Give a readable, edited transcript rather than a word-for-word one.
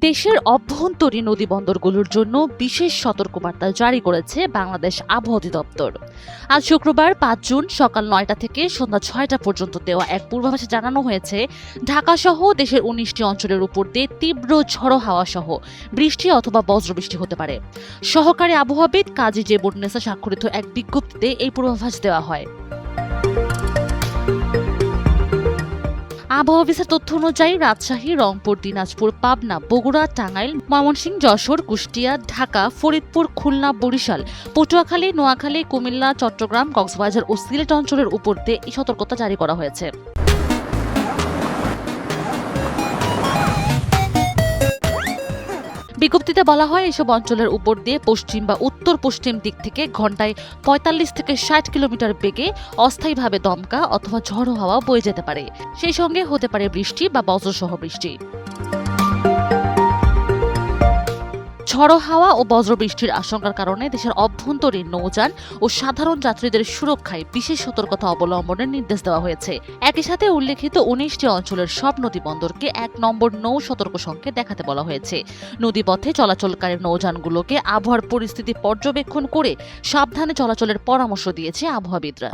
দেশের অভ্যন্তরীণ নদীবন্দরগুলোর জন্য বিশেষ সতর্কবার্তা জারি করেছে বাংলাদেশ আবহাওয়া অধিদপ্তর। আজ শুক্রবার ৫ জুন সকাল ৯টা থেকে সন্ধ্যা ৬টা পর্যন্ত দেওয়া এক পূর্বাভাসে জানানো হয়েছে, ঢাকা সহ দেশের ১৯টি অঞ্চলের উপর দিয়ে তীব্র ঝড়ো হাওয়া সহ বৃষ্টি অথবা বজ্রবৃষ্টি হতে পারে। সহকারী আবহাওয়াবিদ কাজী জেবুন্নেসা স্বাক্ষরিত এক বিজ্ঞপ্তিতে এই পূর্বাভাস দেওয়া হয়। আবহাওয়া অফিসের তথ্য অনুযায়ী রাজশাহী, রংপুর, দিনাজপুর, পাবনা, বগুড়া, টাঙ্গাইল, ময়মনসিংহ, যশোর, কুষ্টিয়া, ঢাকা, ফরিদপুর, খুলনা, বরিশাল, পটুয়াখালী, নোয়াখালী, কুমিল্লা, চট্টগ্রাম, কক্সবাজার ও সিলেট অঞ্চলের উপর দিয়ে এই সতর্কতা জারি করা হয়েছে। বিজ্ঞপ্তিতে বলা হয়, এসব অঞ্চলের উপর দিয়ে পশ্চিম বা উত্তর পশ্চিম দিক থেকে ঘন্টায় ৪৫ থেকে ৬০ কিলোমিটার বেগে অস্থায়ীভাবে দমকা অথবা ঝড়ো হাওয়া বয়ে যেতে পারে। সেই সঙ্গে হতে পারে বৃষ্টি বা বজ্রসহ বৃষ্টি। ঝড়ো হাওয়া ও বজ্রবৃষ্টির আশঙ্কার কারণে দেশের অভ্যন্তরীণ নৌযান ও সাধারণ যাত্রীদের সুরক্ষায় বিশেষ সতর্কতা অবলম্বনের নির্দেশ দেওয়া হয়েছে। একই সাথে উল্লেখিত ১৯টি অঞ্চলের সব নদীবন্দরকে ১ নম্বর নৌ সতর্ক সংকেত দেখাতে বলা হয়েছে। নদীপথে চলাচলকারী নৌযানগুলোকে আবহাওয়ার পরিস্থিতি পর্যবেক্ষণ করে সাবধানে চলাচলের পরামর্শ দিয়েছে আবহাওয়াবিদরা।